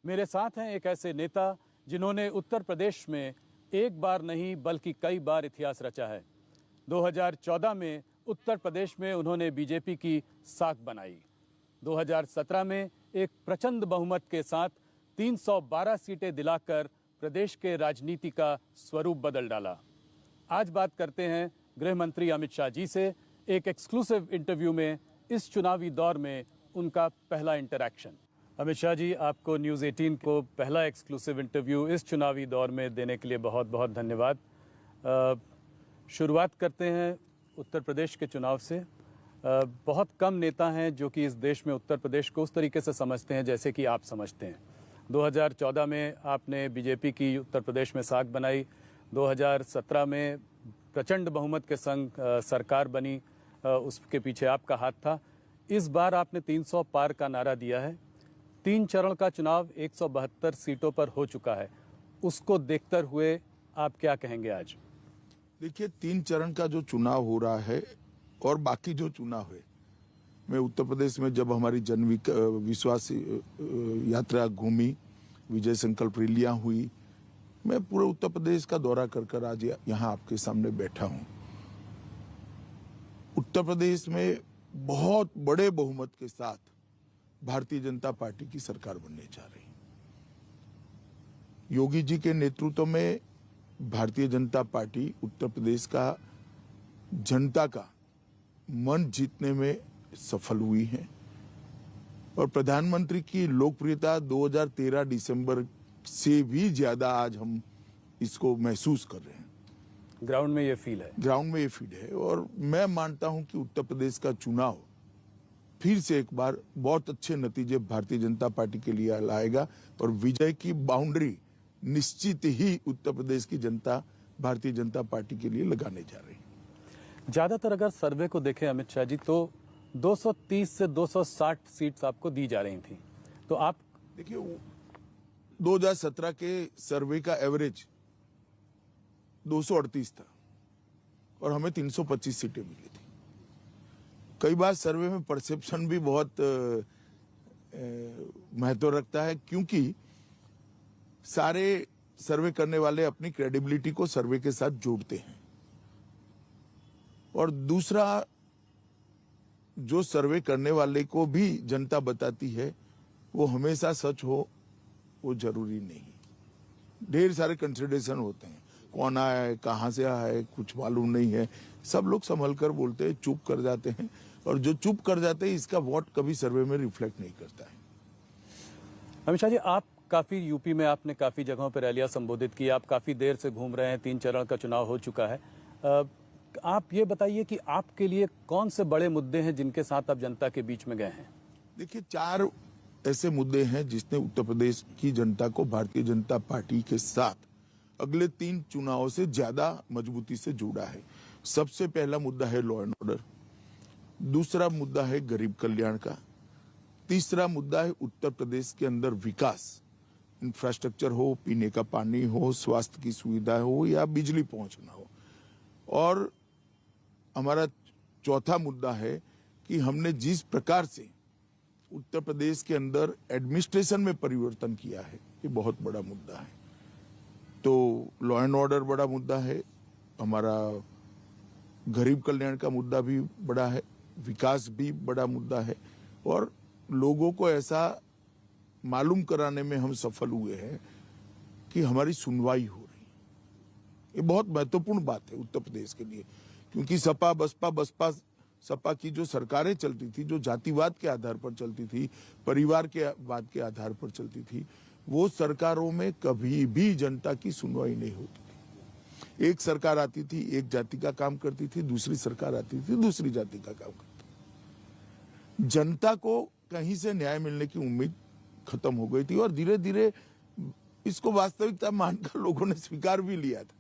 मेरे साथ हैं एक ऐसे नेता जिन्होंने उत्तर प्रदेश में एक बार नहीं बल्कि कई बार इतिहास रचा है। 2014 में उत्तर प्रदेश में उन्होंने बीजेपी की साख बनाई। 2017 में एक प्रचंड बहुमत के साथ 312 सीटें दिलाकर प्रदेश के राजनीति का स्वरूप बदल डाला। आज बात करते हैं गृह मंत्री अमित शाह जी से एक एक्सक्लूसिव इंटरव्यू में, इस चुनावी दौर में उनका पहला इंटरैक्शन। अमित शाह जी, आपको न्यूज़ 18 को पहला एक्सक्लूसिव इंटरव्यू इस चुनावी दौर में देने के लिए बहुत बहुत धन्यवाद। शुरुआत करते हैं उत्तर प्रदेश के चुनाव से। बहुत कम नेता हैं जो कि इस देश में उत्तर प्रदेश को उस तरीके से समझते हैं जैसे कि आप समझते हैं। 2014 में आपने बीजेपी की उत्तर प्रदेश में साख बनाई। 2017 में प्रचंड बहुमत के संग सरकार बनी, उसके पीछे आपका हाथ था। इस बार आपने 300 पार का नारा दिया है। 3 चरण का चुनाव 172 सीटों पर हो चुका है। उसको देखते हुए आप क्या कहेंगे आज? देखिए, 3 चरण का जो चुनाव हो रहा है और बाकी जो चुनाव है, मैं उत्तर प्रदेश में जब हमारी जन विश्वास यात्रा घूमी, विजय संकल्प रैलियां हुई, मैं पूरे उत्तर प्रदेश का दौरा कर आज यहाँ आपके सामने बैठा हूँ। उत्तर प्रदेश में बहुत बड़े बहुमत के साथ भारतीय जनता पार्टी की सरकार बनने जा रही है। योगी जी के नेतृत्व में भारतीय जनता पार्टी उत्तर प्रदेश का जनता का मन जीतने में सफल हुई है और प्रधानमंत्री की लोकप्रियता 2013 दिसंबर से भी ज्यादा आज हम इसको महसूस कर रहे हैं। ग्राउंड में ये फील है। ग्राउंड में ये फील है और मैं मानता हूं कि उत्तर प्रदेश का चुनाव फिर से एक बार बहुत अच्छे नतीजे भारतीय जनता पार्टी के लिए लाएगा और विजय की बाउंड्री निश्चित ही उत्तर प्रदेश की जनता भारतीय जनता पार्टी के लिए लगाने जा रही है। ज्यादातर अगर सर्वे को देखें अमित शाह जी, तो 230 से 260 सीट्स आपको दी जा रही थी। तो आप देखिए, 2017 के सर्वे का एवरेज 238 था और हमें 325 सीटें मिली थी। कई बार सर्वे में परसेप्शन भी बहुत महत्व रखता है, क्योंकि सारे सर्वे करने वाले अपनी क्रेडिबिलिटी को सर्वे के साथ जोड़ते हैं। और दूसरा, जो सर्वे करने वाले को भी जनता बताती है वो हमेशा सच हो वो जरूरी नहीं। ढेर सारे कंसिडरेशन होते हैं, कौन आया है, कहाँ से आया है, कुछ मालूम नहीं है। सब लोग संभल कर बोलते हैं, चुप कर जाते हैं, और जो चुप कर जाते हैं इसका वोट कभी सर्वे में रिफ्लेक्ट नहीं करता है। अमित शाह जी, आप काफी यूपी में आपने काफी जगहों पर रैलियां संबोधित की, आप काफी देर से घूम रहे हैं, 3 चरण का चुनाव हो चुका है। आप ये बताइए कि आपके लिए कौन से बड़े मुद्दे हैं जिनके साथ आप जनता के बीच में गए हैं? देखिए, 4 ऐसे मुद्दे हैं जिसने उत्तर प्रदेश की जनता को भारतीय जनता पार्टी के साथ अगले 3 चुनावों से ज्यादा मजबूती से जोड़ा है। सबसे पहला मुद्दा है लॉ एंड ऑर्डर, दूसरा मुद्दा है गरीब कल्याण का, तीसरा मुद्दा है उत्तर प्रदेश के अंदर विकास, इंफ्रास्ट्रक्चर हो, पीने का पानी हो, स्वास्थ्य की सुविधा हो या बिजली पहुंचना हो, और हमारा चौथा मुद्दा है कि हमने जिस प्रकार से उत्तर प्रदेश के अंदर एडमिनिस्ट्रेशन में परिवर्तन किया है, ये बहुत बड़ा मुद्दा है। तो लॉ एंड ऑर्डर बड़ा मुद्दा है, हमारा गरीब कल्याण का मुद्दा भी बड़ा है, विकास भी बड़ा मुद्दा है, और लोगों को ऐसा मालूम कराने में हम सफल हुए हैं कि हमारी सुनवाई हो रही है। ये बहुत महत्वपूर्ण बात है उत्तर प्रदेश के लिए, क्योंकि सपा बसपा सपा की जो सरकारें चलती थी, जो जातिवाद के आधार पर चलती थी, परिवार के वाद के आधार पर चलती थी, वो सरकारों में कभी भी जनता की सुनवाई नहीं होती थी। एक सरकार आती थी, एक जाति का काम करती थी, दूसरी सरकार आती थी, दूसरी जाति का काम करती थी। जनता को कहीं से न्याय मिलने की उम्मीद खत्म हो गई थी और धीरे धीरे इसको वास्तविकता मानकर लोगों ने स्वीकार भी लिया था।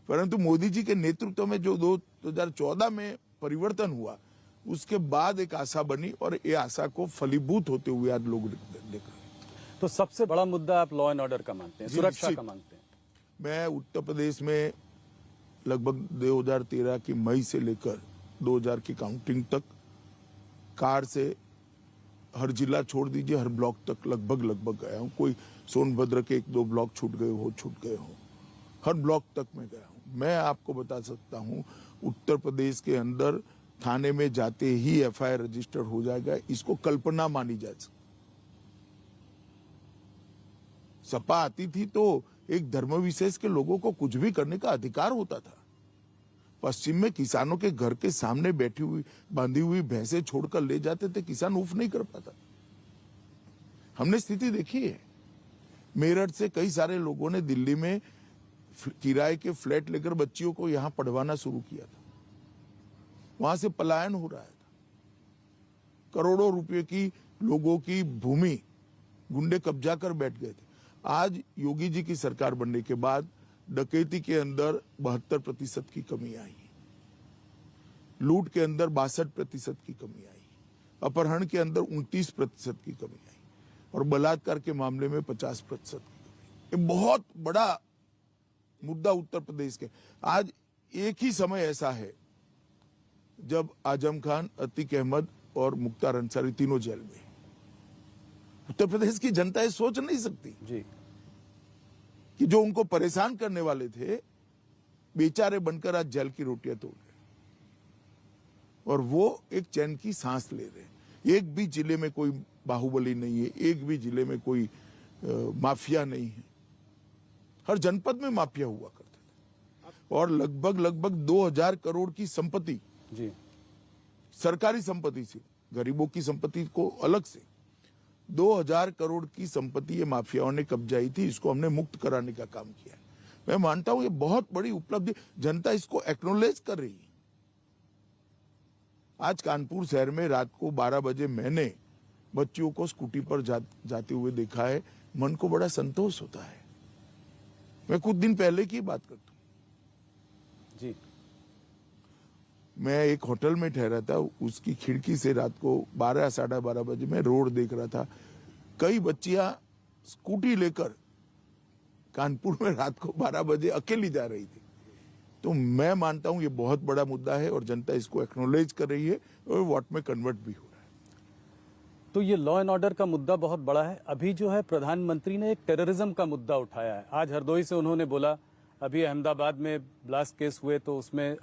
परंतु मोदी जी के नेतृत्व में जो 2014 में परिवर्तन हुआ, उसके बाद एक आशा बनी और ये आशा को फलीभूत होते हुए आज लोग देख रहे हैं। तो सबसे बड़ा मुद्दा आप लॉ एंड ऑर्डर का मानते हैं, सुरक्षा का मानते हैं? मैं उत्तर प्रदेश में लगभग 2013 की मई से लेकर 2000 की काउंटिंग तक कार से हर जिला छोड़ दीजिए, हर ब्लॉक तक लगभग गया हूँ। कोई सोनभद्र के 1-2 ब्लॉक छूट गए हो, हर ब्लॉक तक मैं गया हूँ। मैं आपको बता सकता हूँ, उत्तर प्रदेश के अंदर थाने में जाते ही एफआईआर रजिस्टर्ड हो जाएगा, इसको कल्पना मानी जा सकती। सपा आती थी तो एक धर्म विशेष के लोगों को कुछ भी करने का अधिकार होता था। पश्चिम में किसानों के घर के सामने बैठी हुई बांधी हुई भैंसे छोड़कर ले जाते थे, किसान उफ नहीं कर पाता। हमने स्थिति देखी है। मेरठ से कई सारे लोगों ने दिल्ली में किराए के फ्लैट लेकर बच्चियों को यहां पढ़वाना शुरू किया था। वहां से पलायन हो रहा था। करोड़ों रुपए की लोगों की भूमि गुंडे कब्जा कर बैठ गए थे। आज योगी जी की सरकार बनने के बाद डकैती के अंदर 72% की कमी आई, लूट के अंदर 62% की कमी आई, अपहरण के अंदर 29% की कमी आई और बलात्कार के मामले में 50% की कमी। ये बहुत बड़ा मुद्दा उत्तर प्रदेश के। आज एक ही समय ऐसा है जब आजम खान, अतीक अहमद और मुख्तार अंसारी तीनों जेल में। उत्तर प्रदेश की जनता ये सोच नहीं सकती जी कि जो उनको परेशान करने वाले थे बेचारे बनकर आज जेल की रोटियां तोड़ रहे और वो एक चैन की सांस ले रहे। एक भी जिले में कोई बाहुबली नहीं है, एक भी जिले में कोई माफिया नहीं है। हर जनपद में माफिया हुआ करते थे और लगभग 2000 करोड़ की संपत्ति जी सरकारी संपत्ति से, गरीबों की संपत्ति को अलग से 2000 करोड़ की संपत्ति ये माफियाओं ने कब्जाई थी। इसको हमने मुक्त कराने का काम किया है। मैं मानता हूं ये बहुत बड़ी उपलब्धि, जनता इसको एक्नॉलेज कर रही है। आज कानपुर शहर में रात को 12 बजे मैंने बच्चियों को स्कूटी पर जाते हुए देखा है। मन को बड़ा संतोष होता है। मैं कुछ दिन पहले की बात करता हूं जी। मैं एक होटल में ठहरा था, उसकी खिड़की से रात को 12 साढ़े 12 बजे मैं रोड देख रहा था। कई बच्चियां स्कूटी लेकर कानपुर में रात को 12 बजे अकेली जा रही थी। तो मैं मानता हूं ये बहुत बड़ा मुद्दा है और जनता इसको एक्नॉलेज कर रही है और वोट में कन्वर्ट भी हो रहा है। तो ये लॉ एंड ऑर्डर का मुद्दा बहुत बड़ा है। अभी जो है प्रधानमंत्री ने एक टेररिज्म का मुद्दा उठाया है। आज हरदोई से उन्होंने बोला, अभी अहमदाबाद में ब्लास्ट केस हुए तो उसमें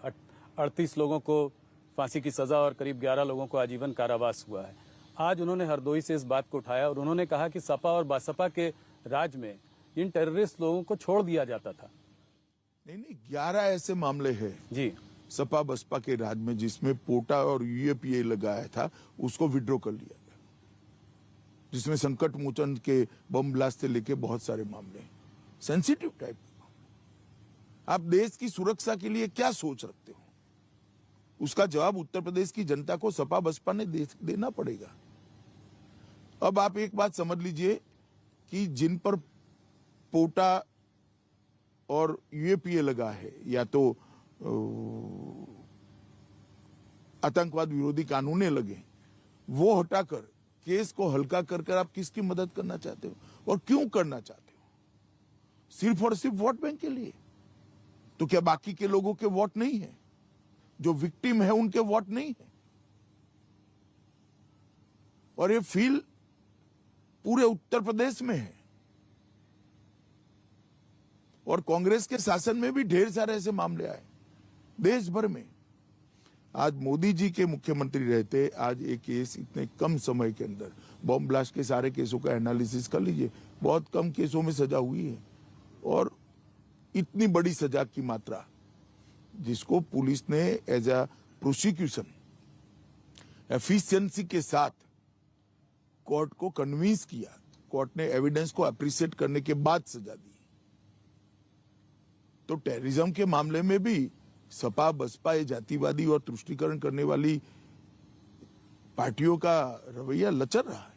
38 लोगों को फांसी की सजा और करीब 11 लोगों को आजीवन कारावास हुआ है। आज उन्होंने हरदोई से इस बात को उठाया और उन्होंने कहा कि सपा और बासपा के राज में इन टेररिस्ट लोगों को छोड़ दिया जाता था। नहीं, 11 ऐसे मामले हैं जी सपा बसपा के राज में जिसमें पोटा और यूएपीए लगाया था, उसको विड्रॉ कर लिया गया, जिसमें संकट मोचन के बम ब्लास्ट से लेके बहुत सारे मामले सेंसिटिव टाइप। आप देश की सुरक्षा के लिए क्या सोच रखते हो, उसका जवाब उत्तर प्रदेश की जनता को सपा बसपा ने देना पड़ेगा। अब आप एक बात समझ लीजिए कि जिन पर पोटा और यूएपीए लगा है या तो आतंकवाद विरोधी कानूने लगे, वो हटाकर केस को हल्का कर आप किसकी मदद करना चाहते हो और क्यों करना चाहते हो? सिर्फ और सिर्फ वोट बैंक के लिए? तो क्या बाकी के लोगों के वोट नहीं है? जो विक्टिम है उनके वोट नहीं है? और ये फील पूरे उत्तर प्रदेश में है और कांग्रेस के शासन में भी ढेर सारे ऐसे मामले आए देश भर में। आज मोदी जी के मुख्यमंत्री रहते आज एक केस इतने कम समय के अंदर, बॉम्ब ब्लास्ट के सारे केसों का एनालिसिस कर लीजिए, बहुत कम केसों में सजा हुई है और इतनी बड़ी सजा की मात्रा जिसको पुलिस ने एज अ प्रोसिक्यूशन एफिशिएंसी के साथ कोर्ट को कन्विंस किया, कोर्ट ने एविडेंस को अप्रिशिएट करने के बाद सजा दी। तो टेररिज्म के मामले में भी सपा बसपा ये जातिवादी और तुष्टीकरण करने वाली पार्टियों का रवैया लचर रहा है।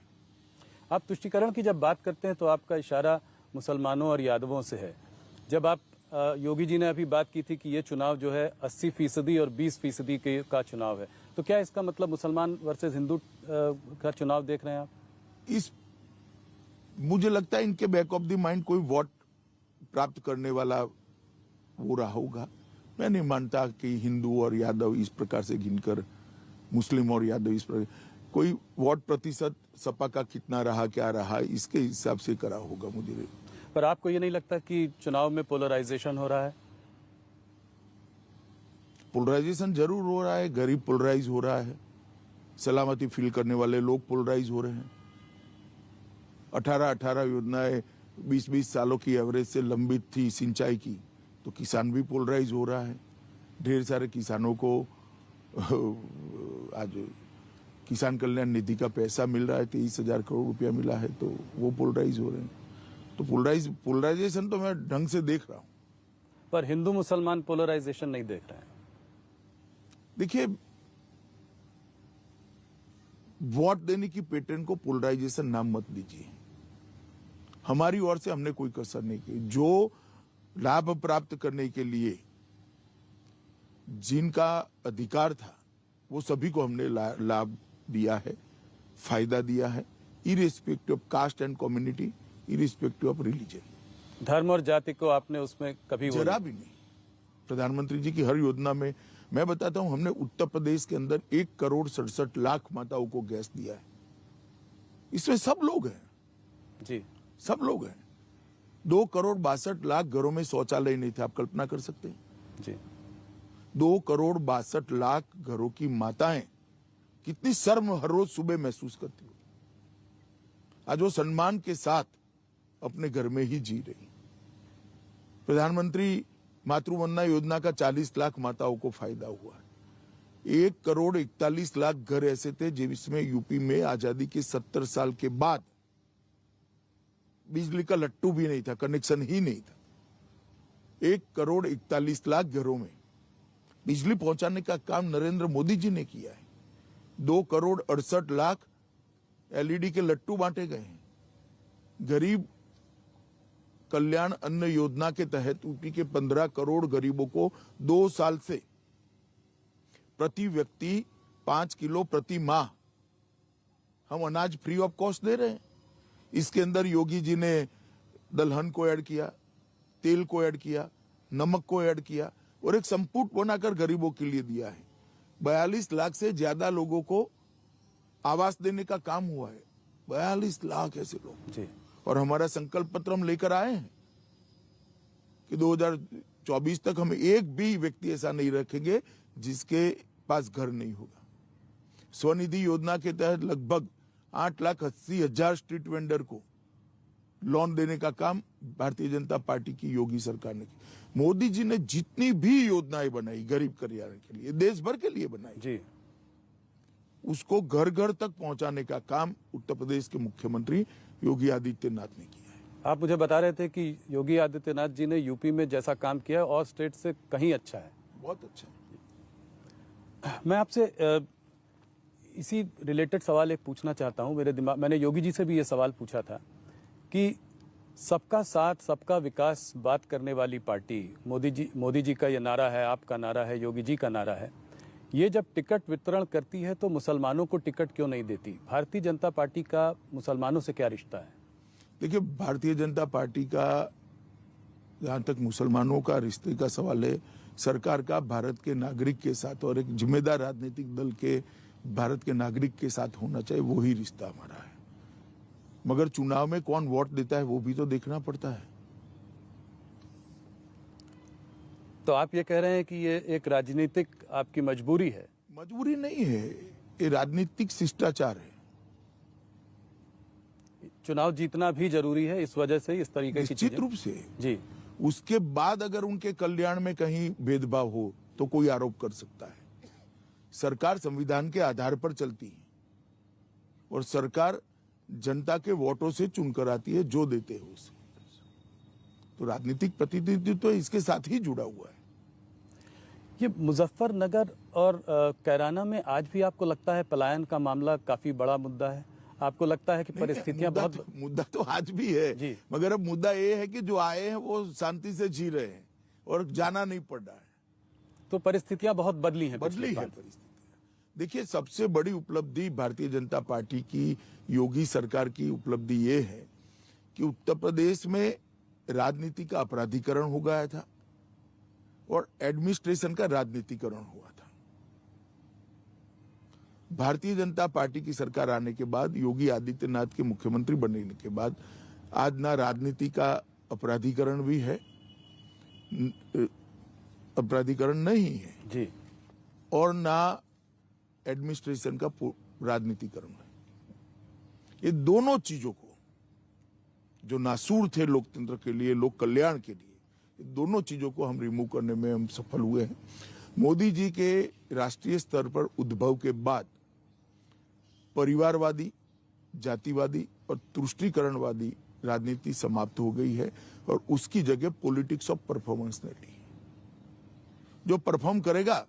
आप तुष्टीकरण की जब बात करते हैं तो आपका इशारा मुसलमानों और यादवों से है। जब आप योगी जी ने अभी बात की थी कि ये चुनाव जो है 80% और 20% का चुनाव है, तो क्या इसका मतलब मुसलमान वर्सेस हिंदू का चुनाव देख रहे हैं आप? मुझे लगता है इनके बैक ऑफ द माइंड कोई वोट प्राप्त करने वाला वो रहा होगा। मैं नहीं मानता कि हिंदू और यादव इस प्रकार से गिनकर, मुस्लिम और यादव इस प्रकार, कोई वोट प्रतिशत सपा का कितना रहा, क्या रहा, इसके हिसाब से करा होगा मुझे। पर आपको ये नहीं लगता कि चुनाव में पोलराइजेशन हो रहा है? पोलराइजेशन जरूर हो रहा है, गरीब पोलराइज हो रहा है, सलामती फील करने वाले लोग पोलराइज हो रहे हैं। 18-18 योजनाएं 20-20 सालों की एवरेज से लंबित थी सिंचाई की, तो किसान भी पोलराइज हो रहा है। ढेर सारे किसानों को आज किसान कल्याण निधि का पैसा मिल रहा है, 23,000 करोड़ रुपया मिला है, तो वो पोलराइज हो रहे हैं। तो पोलराइजेशन तो मैं ढंग से देख रहा हूं। पर हिंदू मुसलमान पोलराइजेशन नहीं देख रहे हैं। देखिए, वोट देने की पैटर्न को पोलराइजेशन नाम मत दीजिए। हमारी ओर से हमने कोई कसर नहीं की। जो लाभ प्राप्त करने के लिए जिनका अधिकार था वो सभी को हमने लाभ दिया है, फायदा दिया है, irrespective of caste and community, irrespective of religion. धर्म और जाति को आपने उसमें कभी जरा भी नहीं। प्रधानमंत्री जी की हर योजना में मैं बताता हूं, हमने उत्तर प्रदेश के अंदर 1,67,00,000 माताओं को गैस दिया है। इसमें सब लोग हैं जी, सब लोग हैं। 2,62,00,000 घरों में शौचालय नहीं थे, आप कल्पना कर सकते हैं? जी। 2,62,00,000 घरों की माताएं कितनी शर्म हर रोज सुबह महसूस करती हो। आज वो सम्मान के साथ अपने घर में ही जी रही। प्रधानमंत्री मातृवंदना योजना का 40 लाख माताओं को फायदा हुआ है। 1,41,00,000 घर ऐसे थे जिसमें यूपी में आजादी के 70 साल के बाद बिजली का लट्टू भी नहीं था, कनेक्शन ही नहीं था। 1,41,00,000 घरों में बिजली पहुंचाने का काम नरेंद्र मोदी जी ने किया है। 2,68,00,000 एलईडी के लट्टू बांटे गए हैं। गरीब कल्याण अन्न योजना के तहत यूपी के 15 करोड़ गरीबों को 2 साल से प्रति व्यक्ति 5 किलो प्रति माह हम अनाज फ्री ऑफ कॉस्ट दे रहे हैं। इसके अंदर योगी जी ने दलहन को ऐड किया, तेल को ऐड किया, नमक को ऐड किया और एक संपुट बनाकर गरीबों के लिए दिया है। 42 लाख से ज्यादा लोगों को आवास देने का काम हुआ है। 42 लाख ऐसे लोग जी। और हमारा संकल्प पत्र हम लेकर आए हैं कि 2024 तक हम एक भी व्यक्ति ऐसा नहीं रखेंगे जिसके पास घर नहीं होगा। स्वनिधि योजना के तहत लगभग 8,80,000 स्ट्रीट वेंडर को लोन देने का काम भारतीय जनता पार्टी की योगी सरकार ने की। मोदी जी ने जितनी भी योजनाएं बनाई गरीब कल्याण के लिए, देश भर के लिए बनाई जी, उसको घर घर तक पहुंचाने का काम उत्तर प्रदेश के मुख्यमंत्री योगी आदित्यनाथ ने किया है। आप मुझे बता रहे थे कि योगी आदित्यनाथ जी ने यूपी में जैसा काम किया है और स्टेट से कहीं अच्छा है। बहुत अच्छा है। मैं आपसे इसी रिलेटेड सवाल एक पूछना चाहता हूं। मेरे दिमाग, मैंने योगी जी से भी ये सवाल पूछा था कि सबका साथ सबका विकास बात करने वाली पार्टी मोदी जी का ये नारा है, आपका नारा है, योगी जी का नारा है। ये जब टिकट वितरण करती है तो मुसलमानों को टिकट क्यों नहीं देती? भारतीय जनता पार्टी का मुसलमानों से क्या रिश्ता है? देखिए, भारतीय जनता पार्टी का जहां तक मुसलमानों का रिश्ते का सवाल है, सरकार का भारत के नागरिक के साथ और एक जिम्मेदार राजनीतिक दल के भारत के नागरिक के साथ होना चाहिए, वो ही रिश्ता हमारा है। मगर चुनाव में कौन वोट देता है वो भी तो देखना पड़ता है। तो आप ये कह रहे हैं कि ये एक राजनीतिक आपकी मजबूरी है? मजबूरी नहीं है, ये राजनीतिक शिष्टाचार है। चुनाव जीतना भी जरूरी है, इस वजह से इस तरीके की निश्चित रूप से जी। उसके बाद अगर उनके कल्याण में कहीं भेदभाव हो तो कोई आरोप कर सकता है। सरकार संविधान के आधार पर चलती है और सरकार जनता के वोटों से चुनकर आती है, जो देते हैं उसे। तो राजनीतिक प्रतिनिधित्व तो इसके साथ ही जुड़ा हुआ है। ये मुजफ्फरनगर और कैराना में आज भी आपको लगता है पलायन का मामला काफी बड़ा मुद्दा है? आपको लगता है कि परिस्थितियां मुद्दा तो आज भी है जी। मगर अब मुद्दा ये है कि जो आए हैं वो शांति से जी रहे हैं और जाना नहीं पड़ रहा है। तो परिस्थितियां बहुत बदली हैं, बदली है परिस्थितियां। देखिए, सबसे बड़ी उपलब्धि भारतीय जनता पार्टी की, योगी सरकार की उपलब्धि ये है कि उत्तर प्रदेश में राजनीति का अपराधीकरण हो गया था और एडमिनिस्ट्रेशन का राजनीतिकरण हुआ था। भारतीय जनता पार्टी की सरकार आने के बाद, योगी आदित्यनाथ के मुख्यमंत्री बनने के बाद आज ना राजनीति का अपराधीकरण भी है, अपराधीकरण नहीं है जी, और ना एडमिनिस्ट्रेशन का राजनीतिकरण है। ये दोनों चीजों को, जो नासूर थे लोकतंत्र के लिए, लोक कल्याण के लिए, ये दोनों चीजों को हम रिमूव करने में हम सफल हुए हैं। मोदी जी के राष्ट्रीय स्तर पर उद्भव के बाद परिवारवादी, जातिवादी और तुष्टीकरणवादी राजनीति समाप्त हो गई है और उसकी जगह पॉलिटिक्स ऑफ परफॉर्मेंस ने ली। जो परफॉर्म करेगा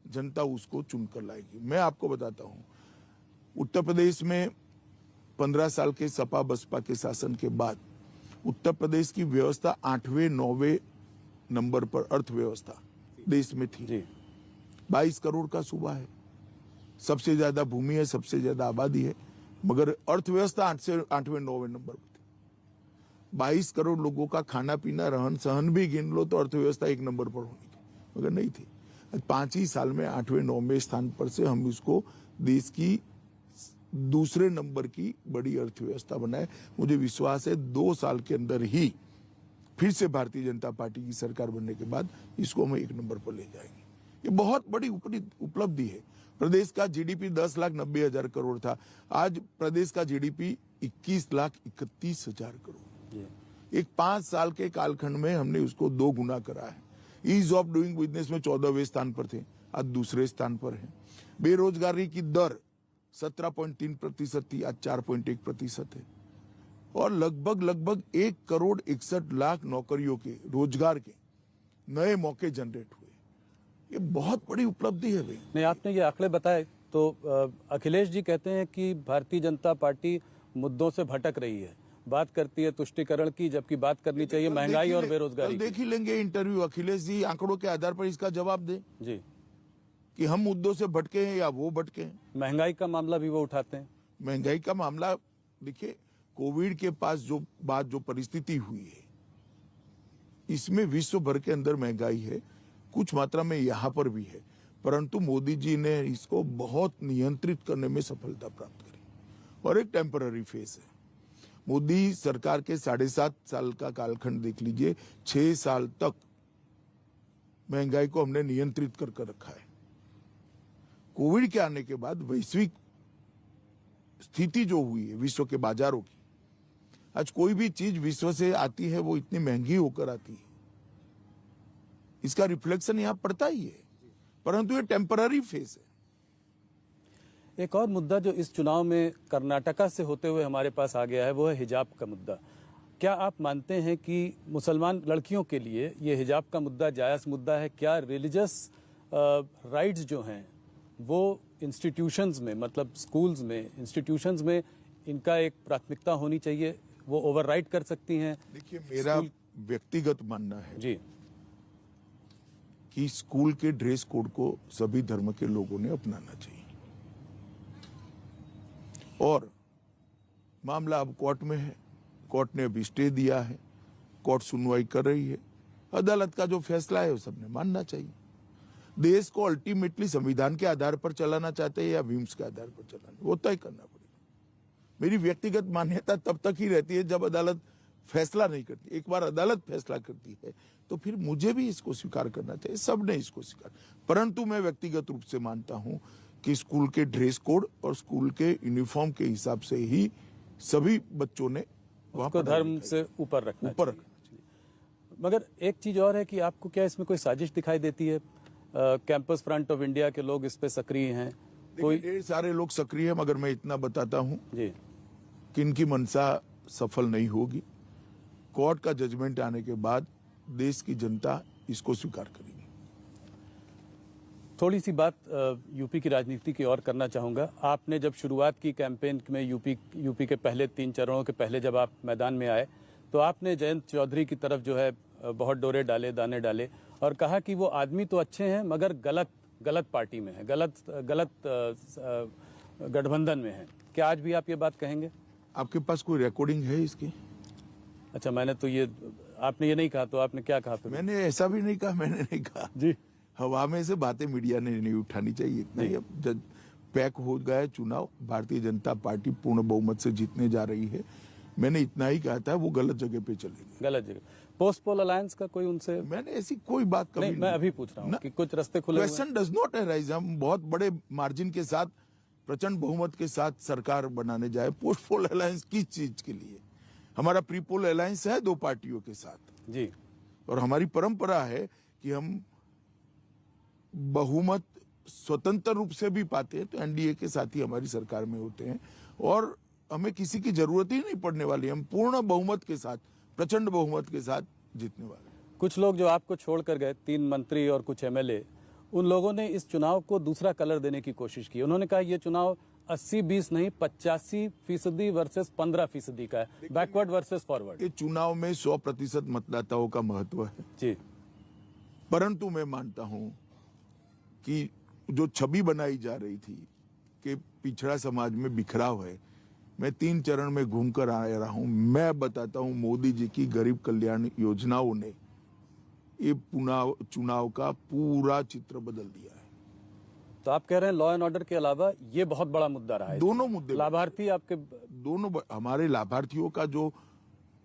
जनता उसको चुनकर लाएगी। मैं आपको बताता हूं, उत्तर प्रदेश में 15 साल के सपा बसपा के शासन के बाद उत्तर प्रदेश की व्यवस्था 8वें 9वें नंबर पर अर्थव्यवस्था देश में थी। 22 करोड़ का सूबा है, सबसे ज्यादा भूमि है, सबसे ज्यादा आबादी है, मगर अर्थव्यवस्था 8वें 9वें नंबर पर थी। 22 करोड़ लोगों का खाना पीना रहन सहन भी गिन लो तो अर्थव्यवस्था 1 नंबर पर होनी थी, मगर नहीं थी। 5 ही साल में 8वें 9वें स्थान पर से हम इसको देश की दूसरे नंबर की बड़ी अर्थव्यवस्था बनाए। मुझे विश्वास है 2 साल के अंदर ही फिर से भारतीय जनता पार्टी की सरकार बनने के बाद इसको हम 1 नंबर पर ले जाएंगे। ये बहुत बड़ी उपलब्धि है। प्रदेश का जीडीपी 10,90,000 करोड़ था, आज प्रदेश का जीडीपी 21,31,000 करोड़। एक 5 साल के कालखंड में हमने उसको 2 गुना करा है। ईज ऑफ डूइंग बिजनेस में 14वें स्थान पर थे, आज दूसरे स्थान पर है। बेरोजगारी की दर 17.3% थी, आज 4.1% है। और लगभग 1,61,00,000 नौकरियों के, रोजगार के नए मौके जनरेट हुए। ये बहुत बड़ी उपलब्धि है भाई। नहीं, आपने ये आंकड़े बताए तो अखिलेश जी कहते हैं कि भारतीय जनता पार्टी मुद्दों से भटक रही है, बात करती है तुष्टीकरण की, जबकि बात करनी चाहिए महंगाई और बेरोजगारी की। देख ही लेंगे इंटरव्यू, अखिलेश जी आंकड़ों के आधार पर इसका जवाब दें जी, कि हम मुद्दों से भटके हैं या वो भटके हैं। महंगाई का मामला भी वो उठाते हैं। महंगाई का मामला देखिए, कोविड के पास जो परिस्थिति हुई है, इसमें विश्व भर के अंदर महंगाई है, कुछ मात्रा में यहाँ पर भी है, परंतु मोदी जी ने इसको बहुत नियंत्रित करने में सफलता प्राप्त करी और एक टेम्पररी फेज है। मोदी सरकार के 7.5 साल का कालखंड देख लीजिए, 6 साल तक महंगाई को हमने नियंत्रित कर रखा है। कोविड के आने के बाद वैश्विक स्थिति जो हुई है विश्व के बाजारों की, आज कोई भी चीज विश्व से आती है वो इतनी महंगी होकर आती है, इसका रिफ्लेक्शन यहाँ पड़ता ही है, परंतु ये टेम्पररी फेज है। एक और मुद्दा जो इस चुनाव में कर्नाटका से होते हुए हमारे पास आ गया है वो है हिजाब का मुद्दा। क्या आप मानते हैं कि मुसलमान लड़कियों के लिए ये हिजाब का मुद्दा जायज़ मुद्दा है? क्या रिलीजियस राइट्स जो हैं वो इंस्टीट्यूशंस में, मतलब स्कूल्स में, इंस्टीट्यूशंस में इनका एक प्राथमिकता होनी चाहिए, वो ओवरराइड कर सकती हैं? देखिए, मेरा व्यक्तिगत मानना है जी कि स्कूल के ड्रेस कोड को सभी धर्म के लोगों ने अपनाना चाहिए और मामला अब कोर्ट में है, कोर्ट ने अभी स्टे दिया है, कोर्ट सुनवाई कर रही है, अदालत का जो फैसला है वो सबने मानना चाहिए। देश को अल्टीमेटली संविधान के आधार पर चलाना चाहते हैं या व्यूम्स के आधार पर चलाना, वो तय करना पड़ेगा। मेरी व्यक्तिगत मान्यता तब तक ही रहती है जब अदालत फैसला नहीं करती। एक बार अदालत फैसला करती है तो फिर मुझे भी इसको स्वीकार करना चाहिए, सबने इसको स्वीकार। परंतु मैं व्यक्तिगत रूप से मानता हूं कि स्कूल के ड्रेस कोड और स्कूल के यूनिफॉर्म के हिसाब से ही सभी बच्चों ने उसको धर्म से ऊपर रखना चाहिए। मगर एक चीज और है कि आपको क्या इसमें कोई साजिश दिखाई देती है? कैंपस फ्रंट ऑफ इंडिया के लोग इस पे सक्रिय हैं, कोई ढेर सारे लोग सक्रिय हैं, मगर मैं इतना बताता हूं जी कि इनकी मंशा सफल नहीं होगी। कोर्ट का जजमेंट आने के बाद देश की जनता इसको स्वीकार करेगी। थोड़ी सी बात यूपी की राजनीति की और करना चाहूँगा। आपने जब शुरुआत की कैंपेन में यूपी के पहले 3 चरणों के पहले जब आप मैदान में आए तो आपने जयंत चौधरी की तरफ जो है बहुत डोरे डाले, दाने डाले और कहा कि वो आदमी तो अच्छे हैं मगर गलत पार्टी में है, गलत गठबंधन में है। क्या आज भी आप ये बात कहेंगे? आपके पास कोई रिकॉर्डिंग है इसकी? अच्छा, मैंने तो ये, आपने ये नहीं कहा तो आपने क्या कहा फिर? मैंने ऐसा भी नहीं कहा, मैंने नहीं कहा जी। हवा में से बातें मीडिया ने नहीं उठानी चाहिए, इतना ही। अब पैक हो गया चुनाव, भारतीय जनता पार्टी पूर्ण बहुमत से जीतने जा रही है। मैंने इतना ही कहा था, वो गलत जगह पे चले गए। गलत जगह। पोस्ट पोल अलायंस का कोई उनसे मैंने ऐसी कोई बात कभी नहीं, मैं अभी पूछ रहा हूँ कि कुछ रास्ते खुले हुए हैं। Question does not arise. हम बहुत बड़े मार्जिन के साथ, प्रचंड बहुमत के साथ सरकार बनाने जाए। पोस्ट पोल अलायंस किस चीज के लिए? हमारा प्री पोल अलायंस है 2 पार्टियों के साथ जी, और हमारी परंपरा है कि हम बहुमत स्वतंत्र रूप से भी पाते हैं तो एनडीए के साथ ही हमारी सरकार में होते हैं और हमें किसी की जरूरत ही नहीं पड़ने वाली। हम पूर्ण बहुमत के साथ, प्रचंड बहुमत के साथ जीतने वाले हैं। कुछ लोग जो आपको छोड़कर गए, 3 मंत्री और कुछ एमएलए, उन लोगों ने इस चुनाव को दूसरा कलर देने की कोशिश की। उन्होंने कहा ये चुनाव 80-20 नहीं 85% वर्सेस 15% का है, बैकवर्ड वर्सेस फॉरवर्ड। ये चुनाव में 100% मतदाताओं का महत्व है जी, परंतु मैं मानता हूं कि जो छवि बनाई जा रही थी कि पिछड़ा समाज में बिखराव है, मैं 3 चरण में घूमकर आ रहा हूं। मैं बताता हूं, मोदी जी की गरीब कल्याण योजनाओं ने ये चुनाव का पूरा चित्र बदल दिया है। तो आप कह रहे हैं लॉ एंड ऑर्डर के अलावा ये बहुत बड़ा मुद्दा रहा है। दोनों मुद्दे, लाभार्थी आपके दोनों हमारे लाभार्थियों का जो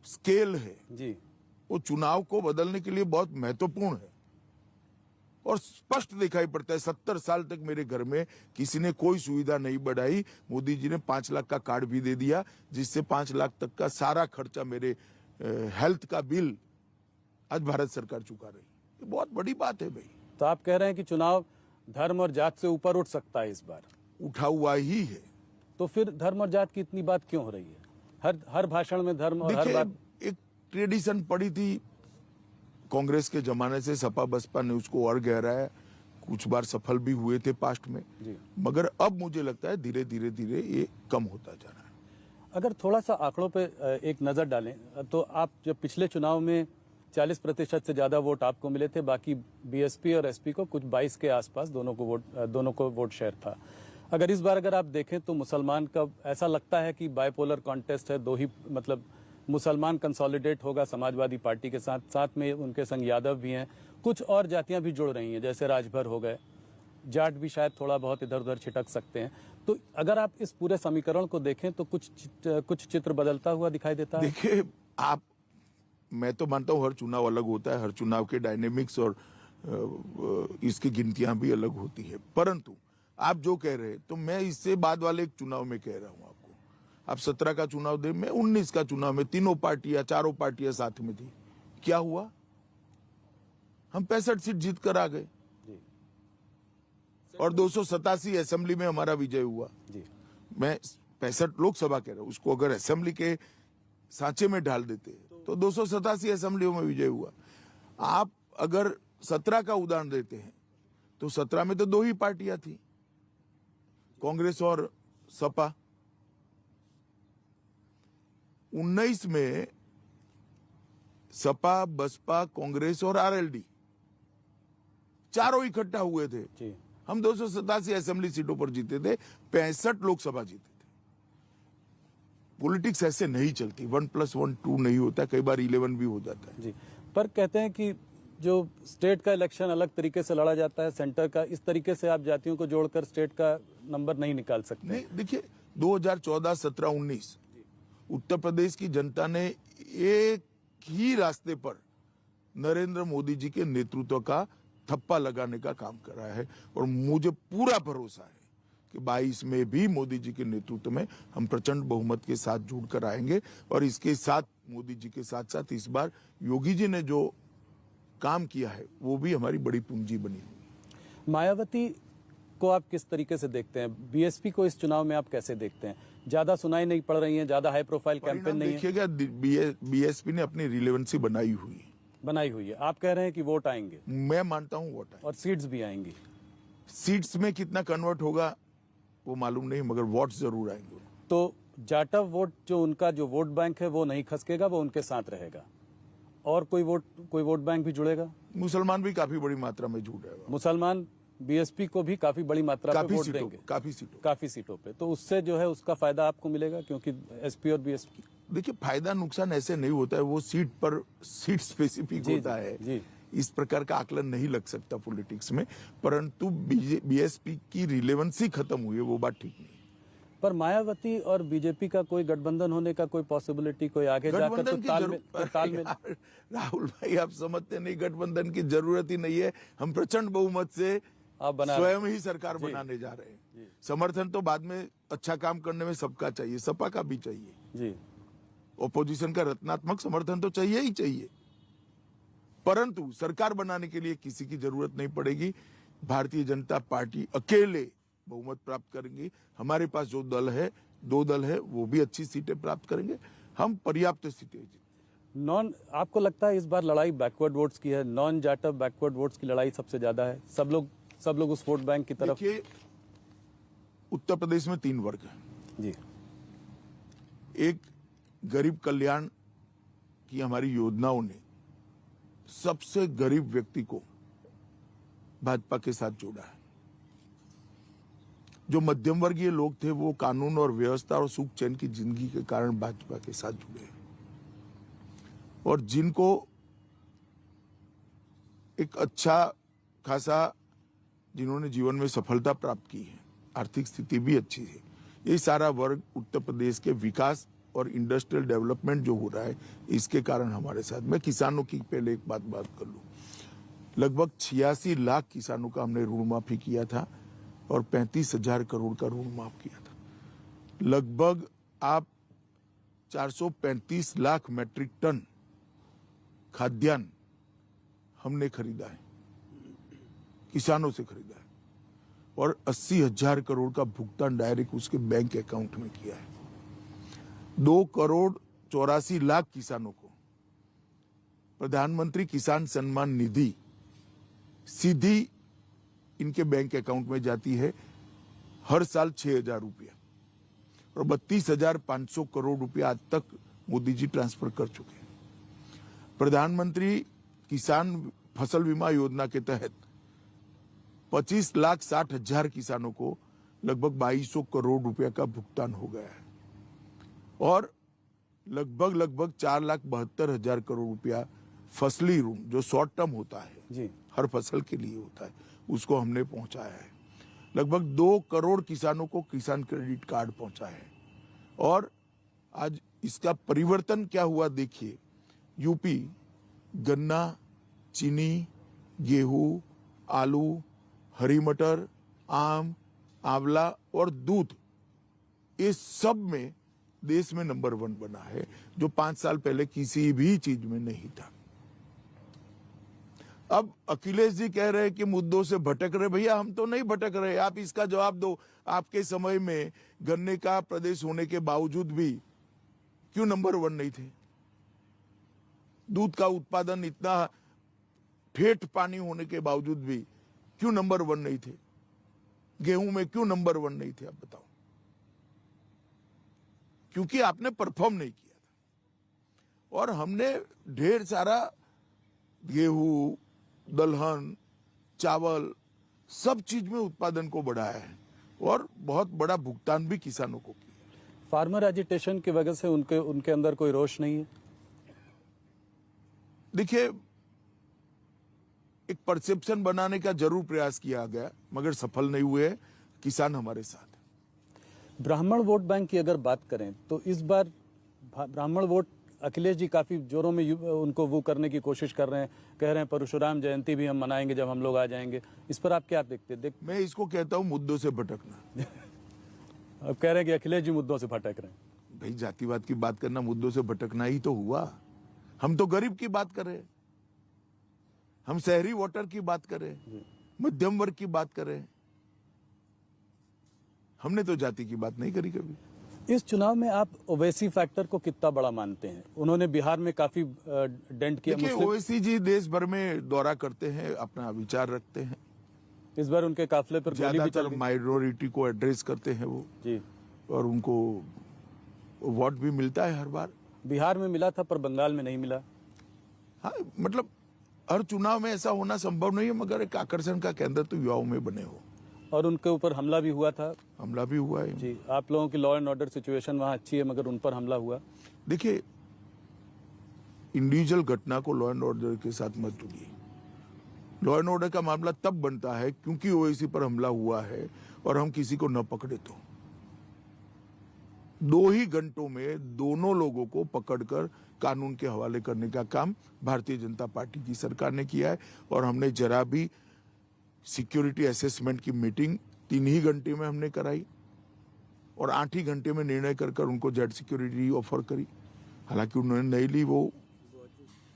स्केल है जी, वो चुनाव को बदलने के लिए बहुत महत्वपूर्ण है और स्पष्ट दिखाई पड़ता है। 70 साल तक मेरे घर में किसी ने कोई सुविधा नहीं बढ़ाई। मोदी जी ने 5 लाख का कार्ड भी दे दिया, जिससे 5 लाख तक का सारा खर्चा मेरे हेल्थ का बिल आज भारत सरकार चुका रही। ये बहुत बड़ी बात है भाई। तो आप कह रहे हैं कि चुनाव धर्म और जात से ऊपर उठ सकता है इस बार? उठा हुआ ही है। तो फिर धर्म और जात की इतनी बात क्यों हो रही है? हर भाषण में धर्म और हर बात। एक ट्रेडिशन पड़ी थी कांग्रेस के जमाने से, सपा बसपा ने उसको और गहराया, कुछ बार सफल भी हुए थे पास्ट में जी। मगर अब मुझे लगता है धीरे धीरे ये कम होता जा रहा है। अगर थोड़ा सा आंकड़ों पे एक नजर डालें तो आप जब पिछले चुनाव में 40% से ज्यादा वोट आपको मिले थे, बाकी बीएसपी और एसपी को कुछ 22 के आसपास दोनों को वोट शेयर था। अगर इस बार अगर आप देखें तो मुसलमान का ऐसा लगता है कि बाइपोलर कॉन्टेस्ट है, दो ही मतलब मुसलमान कंसोलिडेट होगा समाजवादी पार्टी के साथ, साथ में उनके संग यादव भी हैं, कुछ और जातियां भी जुड़ रही हैं जैसे राजभर हो गए, जाट भी शायद थोड़ा बहुत इधर उधर छिटक सकते हैं। तो अगर आप इस पूरे समीकरण को देखें तो कुछ चित्र बदलता हुआ दिखाई देता है। देखिए आप, मैं तो मानता हूँ हर चुनाव अलग होता है, हर चुनाव के डायनेमिक्स और इसकी गिनतियां भी अलग होती है, परंतु आप जो कह रहे हैं तो मैं इससे बाद वाले एक चुनाव में कह रहा हूँ आपको। आप 17 का चुनाव दे, मैं 19 का चुनाव में चारों पार्टियां साथ में थी, क्या हुआ? हम 65 सीट जीत कर आ गए और 287 असेंबली में हमारा विजय हुआ जी। मैं 65 लोकसभा कह रहा हूं, उसको अगर असेंबली के सांचे में डाल देते तो 287 असेंबलियों में विजय हुआ। आप अगर 17 का उदाहरण देते हैं तो 17 में तो 2 ही पार्टियां थी, कांग्रेस और सपा। 19 में सपा, बसपा, कांग्रेस और आरएलडी चारों इकट्ठा हुए थे जी। हम 287 असेंबली सीटों पर जीते थे, 65 लोकसभा जीते थे। पॉलिटिक्स ऐसे नहीं चलती, 1+1 2 नहीं होता, कई बार 11 भी हो जाता है जी। पर कहते हैं कि जो स्टेट का इलेक्शन अलग तरीके से लड़ा जाता है, सेंटर का इस तरीके से आप जातियों को जोड़कर स्टेट का नंबर नहीं निकाल सकते। नहीं, देखिए 2014, 17, 19 उत्तर प्रदेश की जनता ने एक ही रास्ते पर नरेंद्र मोदी जी के नेतृत्व का थप्पा लगाने का काम करा है और मुझे पूरा भरोसा है कि 22 में भी मोदी जी के नेतृत्व में हम प्रचंड बहुमत के साथ जुड़कर आएंगे और इसके साथ मोदी जी के साथ साथ इस बार योगी जी ने जो काम किया है वो भी हमारी बड़ी पूंजी बनी हुई। मायावती को आप किस तरीके से देखते हैं? बीएसपी को इस चुनाव में आप कैसे देखते हैं? ज्यादा सुनाई नहीं पड़ रही है, ज्यादा हाई प्रोफाइल कैंपेन नहीं है। देखिएगा बीएसपी ने अपनी रिलेवेंसी बनाई हुई है। आप कह रहे हैं कि वोट आएंगे? मैं मानता हूं वोट आएंगे और सीट्स भी आएंगी। सीट्स में कितना कन्वर्ट होगा वो मालूम नहीं, मगर वोट जरूर आएंगे। तो जाटव वोट जो उनका जो वोट बैंक है वो नहीं खसकेगा, वो उनके साथ रहेगा। और कोई वोट बैंक भी जुड़ेगा। मुसलमान भी काफी बड़ी मात्रा में जुड़ेगा। मुसलमान बीएसपी को भी काफी बड़ी मात्रा में वोट देंगे, काफी सीटों पे। तो उससे जो है उसका फायदा आपको मिलेगा, क्योंकि एसपी और बीएसपी। देखिए फायदा नुकसान ऐसे नहीं होता है, वो सीट स्पेसिफिक होता है। जी। इस प्रकार का आकलन नहीं लग सकता पॉलिटिक्स में, परंतु बीएसपी की रिलेवेंसी खत्म हुई है, वो बात ठीक नहीं है। पर मायावती और बीजेपी का कोई गठबंधन होने का कोई पॉसिबिलिटी, कोई आगे जाकर तो तालमेल राहुल भाई, आप समझते नहीं, गठबंधन की जरूरत ही नहीं है। हम प्रचंड बहुमत से स्वयं ही सरकार बनाने जा रहे हैं। समर्थन तो बाद में, अच्छा काम करने में सबका चाहिए, सपा का भी चाहिए जी। ओपोजिशन का रत्नात्मक समर्थन तो चाहिए ही चाहिए, परंतु सरकार बनाने के लिए किसी की जरूरत नहीं पड़ेगी। भारतीय जनता पार्टी अकेले बहुमत प्राप्त करेंगी। हमारे पास जो दल है, 2 दल है, वो भी अच्छी सीटें प्राप्त करेंगे। हम पर्याप्त सीटें जीतेंगे। आपको लगता है इस बार लड़ाई बैकवर्ड वोट्स की है? नॉन जाटव बैकवर्ड वोट्स की लड़ाई सबसे ज्यादा है। सब लोग उस वोट बैंक की तरफ। देखिए, उत्तर प्रदेश में 3 वर्ग है जी। एक, गरीब कल्याण की हमारी योजनाओं ने सबसे गरीब व्यक्ति को भाजपा के साथ जोड़ा है। जो मध्यम वर्गीय लोग थे वो कानून और व्यवस्था और सुख चैन की जिंदगी के कारण भाजपा के साथ जुड़े हैं, और जिनको एक अच्छा खासा, जिन्होंने जीवन में सफलता प्राप्त की है, आर्थिक स्थिति भी अच्छी है, ये सारा वर्ग उत्तर प्रदेश के विकास और इंडस्ट्रियल डेवलपमेंट जो हो रहा है, इसके कारण हमारे साथ। मैं किसानों की पहले एक बात कर लूं, लगभग 86 लाख किसानों का हमने ऋण माफी किया था और 35,000 करोड़ का ऋण माफ किया था। लगभग आप 435 लाख मैट्रिक टन खाद्यान्न हमने खरीदा है, किसानों से खरीदा है, और 80,000 करोड़ का भुगतान डायरेक्ट उसके बैंक अकाउंट में किया है। 2 करोड़ 84 लाख किसानों को प्रधानमंत्री किसान सम्मान निधि सीधी इनके बैंक अकाउंट में जाती है, हर साल 6,000 रुपया, और 32,500 करोड़ रुपया आज तक मोदी जी ट्रांसफर कर चुके हैं। प्रधानमंत्री किसान फसल बीमा योजना के तहत 25,60,000 किसानों को लगभग 2,200 करोड़ रुपया का भुगतान हो गया है, और लगभग 4,72,000 करोड़ रुपया फसली ऋण जो शॉर्ट टर्म होता है जी, हर फसल के लिए होता है, उसको हमने पहुंचाया है। लगभग 2 करोड़ किसानों को किसान क्रेडिट कार्ड पहुंचा है, और आज इसका परिवर्तन क्या हुआ देखिए। यूपी गन्ना, चीनी, गेहूं, आलू, हरी मटर, आम, आंवला और दूध, इस सब में देश में नंबर 1 बना है, जो 5 साल पहले किसी भी चीज में नहीं था। अब अखिलेश जी कह रहे हैं कि मुद्दों से भटक रहे। भैया, हम तो नहीं भटक रहे, आप इसका जवाब दो। आपके समय में गन्ने का प्रदेश होने के बावजूद भी क्यों नंबर 1 नहीं थे? दूध का उत्पादन इतना ठेठ पानी होने के बावजूद भी क्यों नंबर 1 नहीं थे? गेहूं में क्यों नंबर 1 नहीं थे? आप बताओ। क्योंकि आपने परफॉर्म नहीं किया था, और हमने ढेर सारा गेहूं, दलहन, चावल, सब चीज में उत्पादन को बढ़ाया है, और बहुत बड़ा भुगतान भी किसानों को किया। फार्मर एजिटेशन की वजह से उनके अंदर कोई रोष नहीं है? देखिए, एक परसेप्शन बनाने का जरूर प्रयास किया गया, मगर सफल नहीं हुए। किसान हमारे साथ है। ब्राह्मण वोट बैंक की अगर बात करें तो इस बार ब्राह्मण वोट अखिलेश जी काफी जोरों में उनको वो करने की कोशिश कर रहे हैं, कह रहे हैं परशुराम जयंती भी हम मनाएंगे जब हम लोग आ जाएंगे। इस पर आप क्या देखते? मैं इसको कहता हूं मुद्दों से भटकना। अब कह रहे हैं कि अखिलेश जी मुद्दों से भटक रहे हैं। भाई, जातिवाद की बात करना मुद्दों से भटकना ही तो हुआ। हम तो गरीब की बात कर रहे हैं, हम शहरी वोटर की बात कर रहे हैं, मध्यम वर्ग की बात कर रहे हैं। हमने तो जाति की बात नहीं करी कभी। इस चुनाव में आप ओवैसी फैक्टर को कितना बड़ा मानते हैं? उन्होंने बिहार में काफी डेंट किया। देखिए, ओवैसी जी देश भर में दौरा करते हैं, अपना विचार रखते हैं। इस बार उनके काफिले पर गोली भी चल गई। माइनॉरिटी को एड्रेस करते हैं वो जी, और उनको वोट भी मिलता है हर बार। बिहार में मिला था पर बंगाल में नहीं मिला। हाँ, मतलब हर चुनाव में ऐसा होना संभव नहीं है, मगर एक आकर्षण का केंद्र तो युवाओं में बने हो। और उनके ऊपर हमला भी हुआ था। हमला भी हुआ है जी। आप लोगों की लॉ एंड ऑर्डर सिचुएशन वहाँ अच्छी है, मगर उन पर हमला हुआ। देखिए, इंडिविजुअल घटना को लॉ एंड ऑर्डर के साथ मत जोड़िए। लॉ एंड ऑर्डर का मामला तब बनता है क्योंकि ओवैसी पर हमला हुआ है और हम किसी को न पकड़े तो 2 ही घंटों में दोनों लोगों को पकड़कर कानून के हवाले करने का काम भारतीय जनता पार्टी की सरकार ने किया है। और हमने जरा भी सिक्योरिटी असेसमेंट की मीटिंग 3 ही घंटे में हमने कराई और 8 ही घंटे में निर्णय कर उनको जेड सिक्योरिटी ऑफर करी। हालांकि उन्होंने नहीं ली वो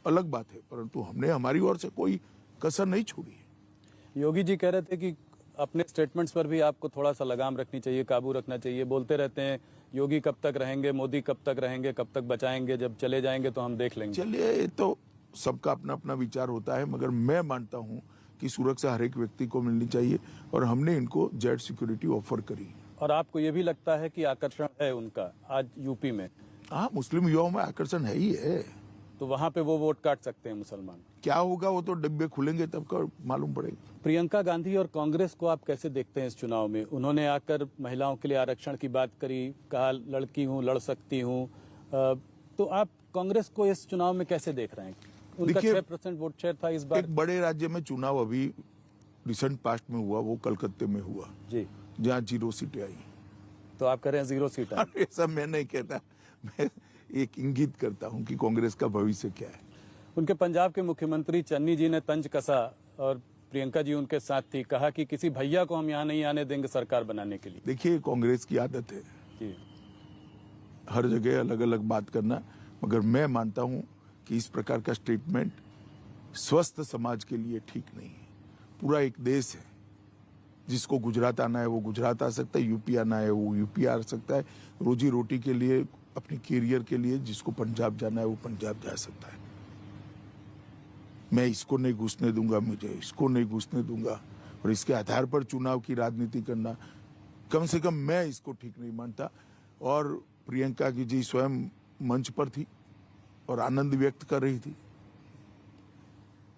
अलग बात है, परंतु हमने हमारी ओर से कोई कसर नहीं छोड़ी है। योगी जी कह रहे थे कि अपने स्टेटमेंट्स पर भी आपको थोड़ा सा लगाम रखनी चाहिए, काबू रखना चाहिए। बोलते रहते हैं योगी कब तक रहेंगे, मोदी कब तक रहेंगे, कब तक बचाएंगे, जब चले जाएंगे तो हम देख लेंगे। चलिए, ये तो सबका अपना अपना विचार होता है, मगर मैं मानता हूं कि सुरक्षा हर एक व्यक्ति को मिलनी चाहिए और हमने इनको जेड सिक्योरिटी ऑफर करी। और आपको ये भी लगता है कि आकर्षण है उनका आज यूपी में? हाँ, मुस्लिम युवाओं में आकर्षण है ही है। तो वहां पे वो वोट काट सकते हैं मुसलमान। क्या होगा वो तो डिब्बे खुलेंगे तब का मालूम पड़ेगा। प्रियंका गांधी और कांग्रेस को आप कैसे देखते हैं इस चुनाव में? उन्होंने आकर महिलाओं के लिए आरक्षण की बात करी, कहा लड़की हूं, लड़ सकती हूं। तो आप कांग्रेस को इस चुनाव में कैसे देख रहे हैं? उनका 6% वोट शेयर था इस बार। एक बड़े राज्य में चुनाव अभी रिसेंट पास्ट में हुआ, वो कलकत्ते में हुआ जी, जहाँ 0 सीटें आई। तो आप कह रहे हैं 0 सीट? ऐसा मैं नहीं कहता, मैं एक इंगित करता हूं कि कांग्रेस का भविष्य क्या है। उनके पंजाब के मुख्यमंत्री चन्नी जी ने तंज कसा और प्रियंका जी उनके साथ थी, कहा कि किसी भैया को हम यहाँ नहीं आने देंगे सरकार बनाने के लिए। देखिए, कांग्रेस की आदत है जी, हर जगह अलग अलग बात करना, मगर मैं मानता हूं कि इस प्रकार का स्टेटमेंट स्वस्थ समाज के लिए ठीक नहीं है। पूरा एक देश है, जिसको गुजरात आना है वो गुजरात आ सकता है, यूपी आना है वो यूपी आ सकता है, रोजी रोटी के लिए, अपने कैरियर के लिए जिसको पंजाब जाना है वो पंजाब जा सकता है। मैं इसको नहीं घुसने दूंगा, मुझे इसको नहीं घुसने दूंगा, और इसके आधार पर चुनाव की राजनीति करना, कम से कम मैं इसको ठीक नहीं मानता। और प्रियंका की जी स्वयं मंच पर थी और आनंद व्यक्त कर रही थी,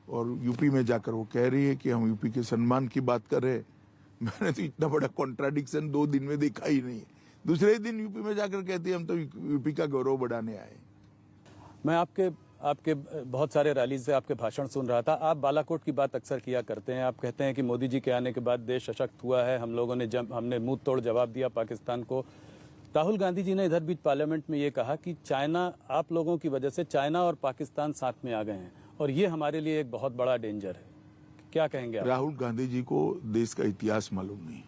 और यूपी में जाकर वो कह रही है कि हम यूपी के सम्मान की बात कर रहे हैं। मैंने तो इतना बड़ा कॉन्ट्राडिक्शन 2 दिन में देखा ही नहीं। दूसरे दिन यूपी में जाकर कहती है हम तो यूपी का गौरव बढ़ाने आए। मैं आपके बहुत सारे रैलीज से आपके भाषण सुन रहा था। आप बालाकोट की बात अक्सर किया करते हैं। आप कहते हैं कि मोदी जी के आने के बाद देश सशक्त हुआ है, हम लोगों ने हमने मुंह तोड़ जवाब दिया पाकिस्तान को। राहुल गांधी जी ने इधर बीच पार्लियामेंट में ये कहा कि चाइना, आप लोगों की वजह से चाइना और पाकिस्तान साथ में आ गए हैं और ये हमारे लिए एक बहुत बड़ा डेंजर है। क्या कहेंगे आप? राहुल गांधी जी को देश का इतिहास मालूम नहीं।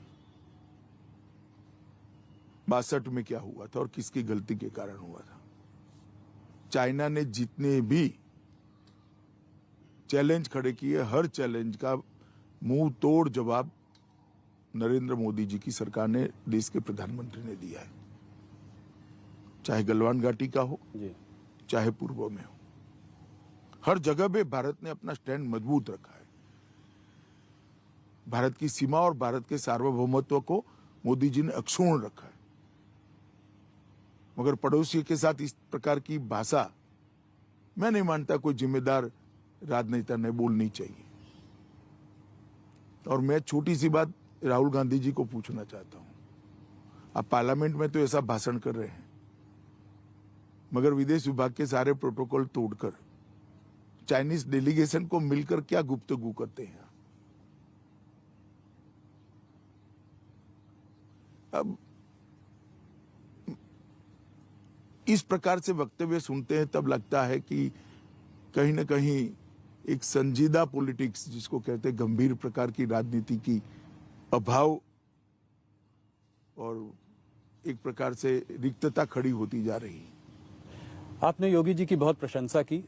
62 में क्या हुआ था और किसकी गलती के कारण हुआ था। चाइना ने जितने भी चैलेंज खड़े किए, हर चैलेंज का मुंह तोड़ जवाब नरेंद्र मोदी जी की सरकार ने, देश के प्रधानमंत्री ने दिया है। चाहे गलवान घाटी का हो जी, चाहे पूर्व में हो, हर जगह पे भारत ने अपना स्टैंड मजबूत रखा है। भारत की सीमा और भारत के सार्वभौमत्व को मोदी जी ने अक्षुण्ण रखा है। मगर पड़ोसी के साथ इस प्रकार की भाषा मैं नहीं मानता कोई जिम्मेदार राजनेता ने बोलनी चाहिए। और मैं छोटी सी बात राहुल गांधी जी को पूछना चाहता हूं, आप पार्लियामेंट में तो ऐसा भाषण कर रहे हैं, मगर विदेश विभाग के सारे प्रोटोकॉल तोड़कर चाइनीज डेलीगेशन को मिलकर क्या गुफ्तगू करते हैं। अब इस प्रकार से वक्तव्य सुनते हैं तब लगता है कि कहीं ना कहीं एक संजीदा पॉलिटिक्स, जिसको कहते हैं गंभीर प्रकार की राजनीति की अभाव और एक प्रकार से रिक्तता खड़ी होती जा रही है। आपने योगी जी की बहुत प्रशंसा की।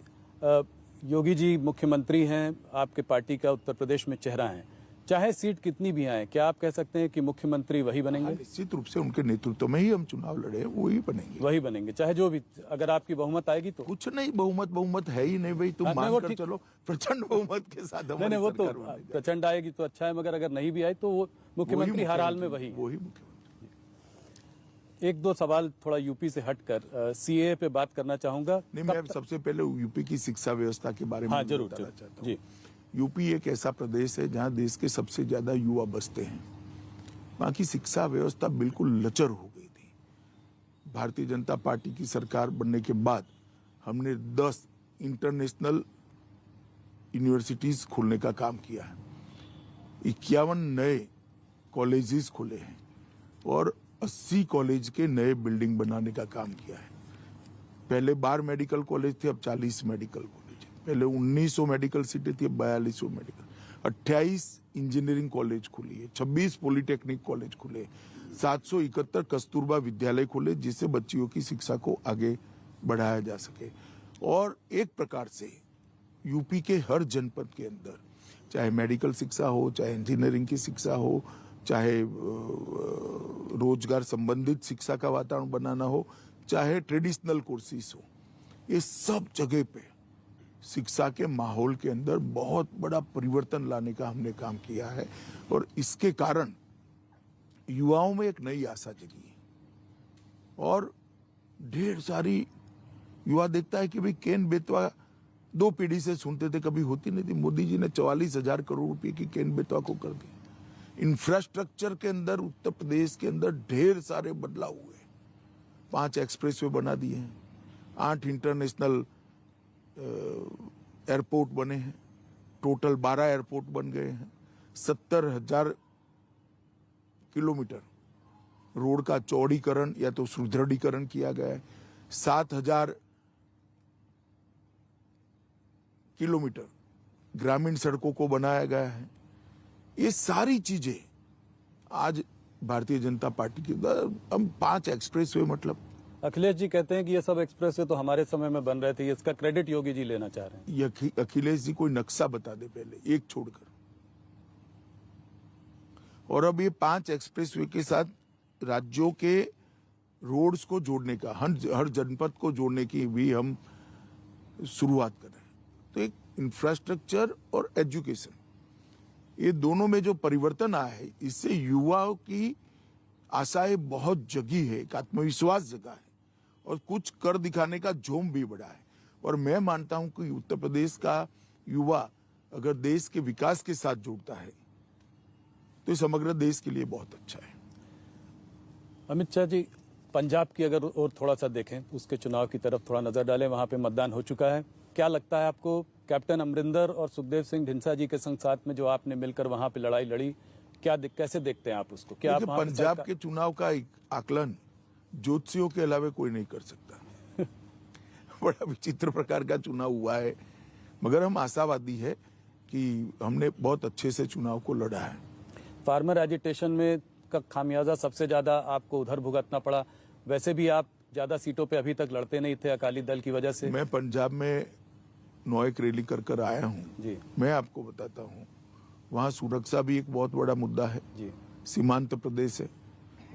योगी जी मुख्यमंत्री हैं, आपके पार्टी का उत्तर प्रदेश में चेहरा है। चाहे सीट कितनी भी आए, क्या आप कह सकते हैं कि मुख्यमंत्री वही बनेंगे? निश्चित रूप से उनके नेतृत्व में ही हम चुनाव लड़े हैं, वही बनेंगे। वही बनेंगे, चाहे जो भी, अगर आपकी बहुमत आएगी तो? कुछ नहीं, बहुमत है ही नहीं भाई, तुम मान कर चलो प्रचंड बहुमत के साथ। नहीं, वो तो प्रचंड आएगी तो अच्छा है, मगर अगर नहीं भी आए तो वो मुख्यमंत्री हर हाल में वही मुख्यमंत्री। एक दो सवाल थोड़ा यूपी से हटकर सीए पे बात करना चाहूंगा। नहीं, मैं सबसे पहले यूपी की शिक्षा व्यवस्था के बारे में जरूर बताना चाहता हूँ। जी, यूपी एक ऐसा प्रदेश है जहां देश के सबसे ज्यादा युवा बसते हैं। वहां की शिक्षा व्यवस्था बिल्कुल लचर हो गई थी। भारतीय जनता पार्टी की सरकार बनने के बाद हमने 10 इंटरनेशनल यूनिवर्सिटीज खोलने का काम किया है, 51 नए कॉलेजेस खुले हैं और 80 कॉलेज के नए बिल्डिंग बनाने का काम किया है। पहले 12 मेडिकल कॉलेज थे, अब 40 मेडिकल कॉलेज है। पहले 1900 मेडिकल सीटें थी, अब 4200 मेडिकल। 28 इंजीनियरिंग कॉलेज खुली है, 26 पॉलिटेक्निक कॉलेज खुले, 771 कस्तूरबा विद्यालय खुले, जिससे बच्चियों की शिक्षा को आगे बढ़ाया जा सके। और एक प्रकार से यूपी के हर जनपद के अंदर, चाहे मेडिकल शिक्षा हो, चाहे इंजीनियरिंग की शिक्षा हो, चाहे रोजगार संबंधित शिक्षा का वातावरण बनाना हो, चाहे ट्रेडिशनल कोर्सेज हो, ये सब जगह पे शिक्षा के माहौल के अंदर बहुत बड़ा परिवर्तन लाने का हमने काम किया है। और इसके कारण युवाओं में एक नई आशा जगी है और ढेर सारी युवा देखता है कि भाई केन बेतवा 2 पीढ़ी से सुनते थे, कभी होती नहीं थी। मोदी जी ने 44,000 करोड़ रुपए की केन बेतवा को कर दिया। इंफ्रास्ट्रक्चर के अंदर उत्तर प्रदेश के अंदर ढेर सारे बदलाव हुए। 5 एक्सप्रेसवे बना दिए हैं, 8 इंटरनेशनल एयरपोर्ट बने हैं, टोटल 12 एयरपोर्ट बन गए हैं। 70,000 किलोमीटर रोड का चौड़ीकरण या तो सुदृढ़ीकरण किया गया है। 7,000 किलोमीटर ग्रामीण सड़कों को बनाया गया है। ये सारी चीजें आज भारतीय जनता पार्टी के हम 5 एक्सप्रेसवे, मतलब अखिलेश जी कहते हैं कि ये सब एक्सप्रेसवे तो हमारे समय में बन रहे थे, इसका क्रेडिट योगी जी लेना चाह रहे हैं। ये अखिलेश जी कोई नक्शा बता दे पहले, एक छोड़कर। और अब ये 5 एक्सप्रेसवे के साथ राज्यों के रोड्स को जोड़ने का, हर जनपद को जोड़ने की भी हम शुरुआत कर रहे हैं। तो एक इंफ्रास्ट्रक्चर और एजुकेशन, ये दोनों में जो परिवर्तन आया है, इससे युवाओं की आशाएं बहुत जगी है, एक आत्मविश्वास जगा है और कुछ कर दिखाने का जोम भी बढ़ा है। और मैं मानता हूं कि उत्तर प्रदेश का युवा अगर देश के विकास के साथ जुड़ता है तो समग्र देश के लिए बहुत अच्छा है। अमित शाह जी, पंजाब की अगर और थोड़ा सा देखें, उसके चुनाव की तरफ थोड़ा नजर डालें, वहां पे मतदान हो चुका है। क्या लगता है आपको, कैप्टन अमरिंदर और सुखदेव सिंह ढींसा जी के संग साथ में जो आपने मिलकर वहां पे लड़ाई लड़ी, कैसे देखते हैं आप उसको? क्या आप पंजाब के चुनाव का आकलन ज्योतिषियों के अलावा कोई नहीं कर सकता। बड़ा विचित्र प्रकार का चुनाव हुआ है, मगर हम आशावादी है कि हमने बहुत अच्छे से चुनाव को लड़ा है। फार्मर एजिटेशन में का खामियाजा सबसे ज्यादा आपको उधर भुगतना पड़ा। वैसे भी आप ज्यादा सीटों पे अभी तक लड़ते नहीं थे अकाली दल की वजह से। मैं पंजाब में 9 रैली कर आया हूँ जी। मैं आपको बताता हूँ, वहाँ सुरक्षा भी एक बहुत बड़ा मुद्दा है जी। सीमांत प्रदेश है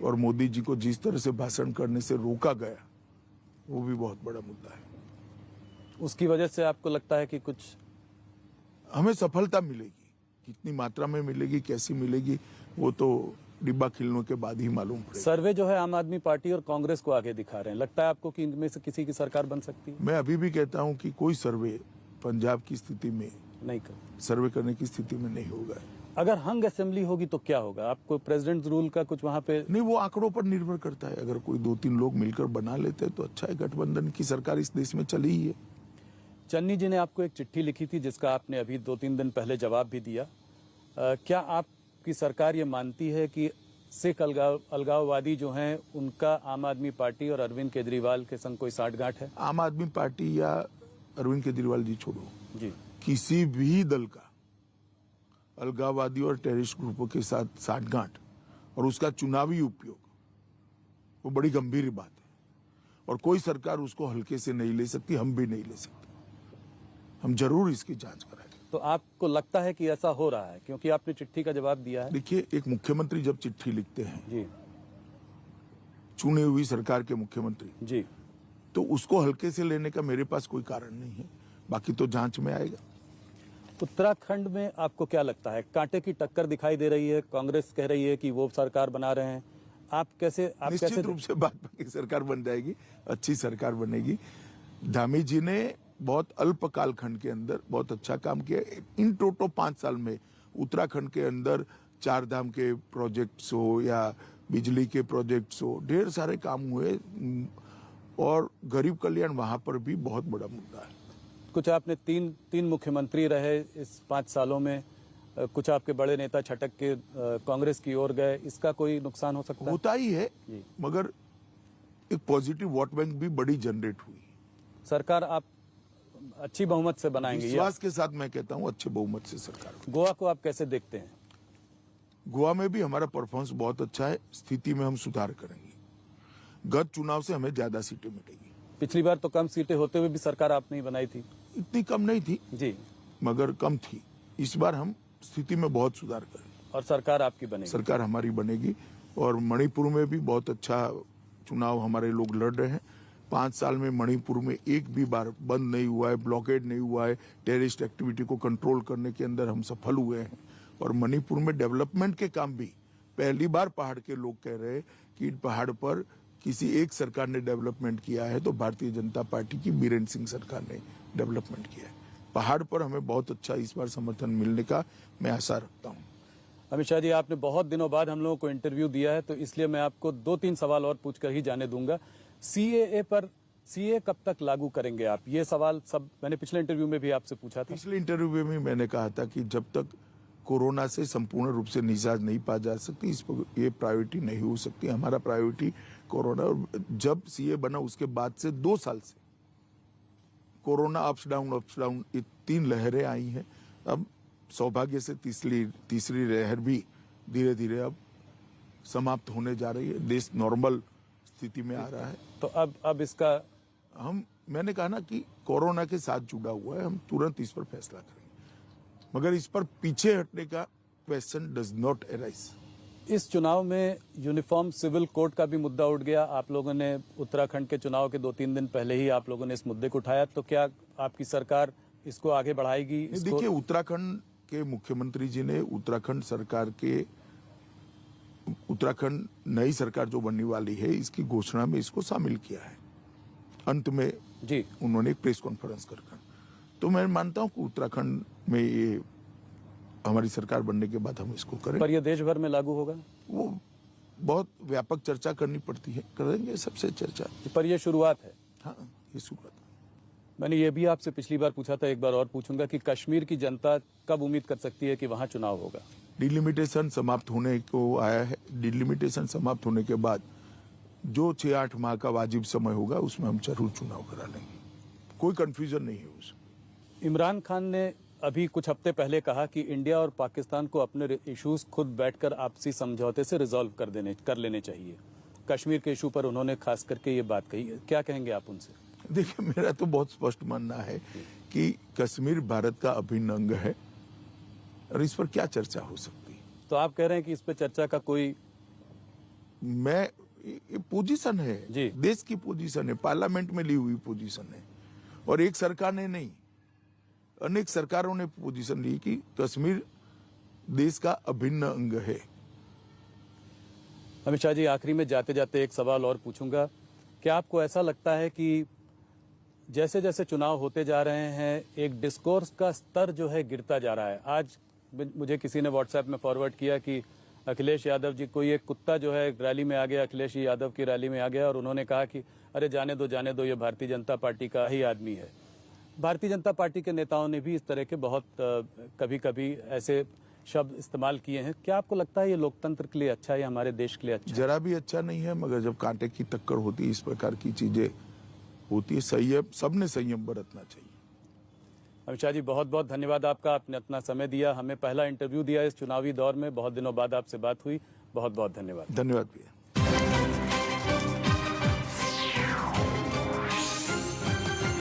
और मोदी जी को जिस तरह से भाषण करने से रोका गया, वो भी बहुत बड़ा मुद्दा है। उसकी वजह से आपको लगता है कि कुछ हमें सफलता मिलेगी, कितनी मात्रा में मिलेगी, कैसी मिलेगी, वो तो डिब्बा खिलने के बाद ही मालूम पड़ेगा। सर्वे जो है आम आदमी पार्टी और कांग्रेस को आगे दिखा रहे हैं, लगता है आपको कि इनमें से किसी की सरकार बन सकती है? मैं अभी भी कहता हूं कि कोई सर्वे पंजाब की स्थिति में नहीं सर्वे करने की स्थिति में नहीं होगा। अगर हंग असेंबली होगी तो क्या होगा? आपको प्रेसिडेंट रूल का कुछ वहां पे नहीं, वो आंकड़ों पर निर्भर करता है। अगर कोई 2-3 लोग मिलकर बना लेते हैं तो अच्छा है। गठबंधन की सरकार इस देश में चली ही है। चन्नी जी ने आपको एक चिट्ठी लिखी थी जिसका आपने अभी 2-3 दिन पहले जवाब भी दिया। क्या आपकी सरकार ये मानती है कि सिख अलगाववादी जो हैं उनका आम आदमी पार्टी और अरविंद केजरीवाल के संग कोई साठगांठ है? आम आदमी पार्टी या अरविंद केजरीवाल जी छोड़ो जी, किसी भी दल का अलगाववादी और टेररिस्ट ग्रुपों के साथ साठगांठ और उसका चुनावी उपयोग, वो बड़ी गंभीर बात है और कोई सरकार उसको हल्के से नहीं ले सकती, हम भी नहीं ले सकते। हम जरूर इसकी जांच कराएंगे। तो आपको लगता है कि ऐसा हो रहा है क्योंकि आपने चिट्ठी का जवाब दिया है? देखिए, एक मुख्यमंत्री जब चिट्ठी लिखते हैं जी, चुनी हुई सरकार के मुख्यमंत्री जी, तो उसको हल्के से लेने का मेरे पास कोई कारण नहीं है। बाकी तो जांच में आएगा। उत्तराखंड में आपको क्या लगता है, कांटे की टक्कर दिखाई दे रही है? कांग्रेस कह रही है कि वो सरकार बना रहे हैं, आप निश्चित रूप से भाजपा की सरकार बन जाएगी, अच्छी सरकार बनेगी। धामी जी ने बहुत अल्प काल खंड के अंदर बहुत अच्छा काम किया। इन टोटो 5 साल में उत्तराखंड के अंदर 4 धाम के प्रोजेक्ट्स हो या बिजली के प्रोजेक्ट्स हो, ढेर सारे काम हुए और गरीब कल्याण वहां पर भी बहुत बड़ा मुद्दा है। कुछ आपने तीन मुख्यमंत्री रहे इस 5 सालों में, कुछ आपके बड़े नेता छटक के कांग्रेस की ओर गए, इसका कोई नुकसान हो सकता है? होता ही है, जी। मगर एक पॉजिटिव वोट बैंक भी बड़ी जनरेट हुई। सरकार आप अच्छी बहुमत से बनाएंगे? विश्वास के साथ मैं कहता हूं अच्छे बहुमत से सरकार। गोवा को आप कैसे देखते हैं? गोवा में भी हमारा परफॉर्मेंस बहुत अच्छा है, स्थिति में हम सुधार करेंगे। गत चुनाव से हमें ज्यादा सीटें मिलेगी। पिछली बार तो कम सीटें होते हुए भी सरकार आपने ही बनाई थी। इतनी कम नहीं थी जी, मगर कम थी। इस बार हम स्थिति में बहुत सुधार करेंगे और सरकार आपकी बनेगी। सरकार हमारी बनेगी। और मणिपुर में भी बहुत अच्छा चुनाव हमारे लोग लड़ रहे हैं। 5 साल में मणिपुर में एक भी बार बंद नहीं हुआ है, ब्लॉकेड नहीं हुआ है। टेररिस्ट एक्टिविटी को कंट्रोल करने के अंदर हम सफल हुए हैं। और मणिपुर में डेवलपमेंट के काम भी पहली बार पहाड़ के लोग कह रहे हैं कि पहाड़ पर किसी एक सरकार ने डेवलपमेंट किया है तो भारतीय जनता पार्टी की बीरेन सिंह सरकार ने डेवलपमेंट किया है। पहाड़ पर हमें बहुत अच्छा इस बार समर्थन मिलने का मैं आशा रखता हूँ। अमित शाह जी, आपने बहुत दिनों बाद हम लोगों को इंटरव्यू दिया है, तो इसलिए मैं आपको 2-3 सवाल और पूछकर ही जाने दूंगा। सीएए पर, सीए कब तक लागू करेंगे आप? ये सवाल सब मैंने पिछले इंटरव्यू में भी आपसे पूछा था। पिछले इंटरव्यू में मैंने कहा था कि जब तक कोरोना से संपूर्ण रूप से निजात नहीं पा जा सकती, इस पर ये प्रायोरिटी नहीं हो सकती। हमारा प्रायोरिटी कोरोना। और जब सीए बना उसके बाद से 2 साल से कोरोना अप्स डाउन ये 3 लहरें आई हैं। अब सौभाग्य से तीसरी लहर भी धीरे धीरे अब समाप्त होने जा रही है। देश नॉर्मल स्थिति में आ रहा है। तो अब इसका मैंने कहा ना कि कोरोना के साथ जुड़ा हुआ है, हम तुरंत इस पर फैसला करेंगे, मगर इस पर पीछे हटने का क्वेश्चन डज नॉट अराइज। इस चुनाव में यूनिफॉर्म सिविल कोड का भी मुद्दा उठ गया। आप लोगों ने उत्तराखंड के चुनाव के 2-3 दिन पहले ही आप लोगों ने इस मुद्दे को उठाया, तो क्या आपकी सरकार इसको आगे बढ़ाएगी? देखिए, उत्तराखंड के मुख्यमंत्री जी ने उत्तराखंड नई सरकार जो बनने वाली है इसकी घोषणा में इसको शामिल किया है। अंत में जी उन्होंने एक प्रेस कॉन्फ्रेंस कर, तो मैं मानता हूं कि उत्तराखंड में ये हमारी सरकार बनने के बाद हम इसको करें। पर यह देश भर में लागू होगा? वो बहुत व्यापक चर्चा करनी पड़ती है, करेंगे सबसे चर्चा। पर यह शुरुआत है। हाँ, ये शुरुआत। मैंने ये भी आपसे पिछली बार पूछा था, एक बार और पूछूंगा कि कश्मीर की जनता कब उम्मीद कर सकती है कि वहां चुनाव होगा? डिलिमिटेशन समाप्त होने को आया है। डिलिमिटेशन समाप्त होने के बाद जो 6-8 माह का वाजिब समय होगा उसमें हम जरूर चुनाव करा लेंगे। कोई कंफ्यूजन नहीं है उसमें। इमरान खान ने अभी कुछ हफ्ते पहले कहा कि इंडिया और पाकिस्तान को अपने इश्यूज खुद बैठकर आपसी समझौते से रिजॉल्व कर लेने चाहिए। कश्मीर के इशू पर उन्होंने खास करके ये बात कही है, क्या कहेंगे आप उनसे? देखिए, मेरा तो बहुत स्पष्ट मानना है कि कश्मीर भारत का अभिन्न अंग है और इस पर क्या चर्चा हो सकती है। तो आप कह रहे हैं कि इस पर चर्चा का कोई पोजीशन है जी, देश की पोजीशन है, पार्लियामेंट में ली हुई पोजीशन है। और एक सरकार ने नहीं, अनेक सरकारों ने पोजीशन ली कि कश्मीर देश का अभिन्न अंग है। अमित शाह जी, आखिरी में जाते जाते एक सवाल और पूछूंगा। क्या आपको ऐसा लगता है कि जैसे जैसे चुनाव होते जा रहे हैं एक डिस्कोर्स का स्तर जो है गिरता जा रहा है? आज मुझे किसी ने व्हाट्सएप में फॉरवर्ड किया कि अखिलेश यादव जी, कोई एक कुत्ता जो है एक रैली में आ गया, अखिलेश यादव की रैली में आ गया और उन्होंने कहा कि अरे जाने दो, ये भारतीय जनता पार्टी का ही आदमी है। भारतीय जनता पार्टी के नेताओं ने भी इस तरह के बहुत कभी कभी ऐसे शब्द इस्तेमाल किए हैं। क्या आपको लगता है ये लोकतंत्र के लिए अच्छा है या हमारे देश के लिए अच्छा है? जरा भी अच्छा नहीं है, मगर जब कांटे की टक्कर होती है, इस प्रकार की चीजें होती है, संयम, सबने संयम बरतना चाहिए। अमित शाह जी, बहुत बहुत धन्यवाद आपका, आपने अपना समय दिया, हमें पहला इंटरव्यू दिया इस चुनावी दौर में। बहुत दिनों बाद आपसे बात हुई, बहुत बहुत धन्यवाद। धन्यवाद भैया।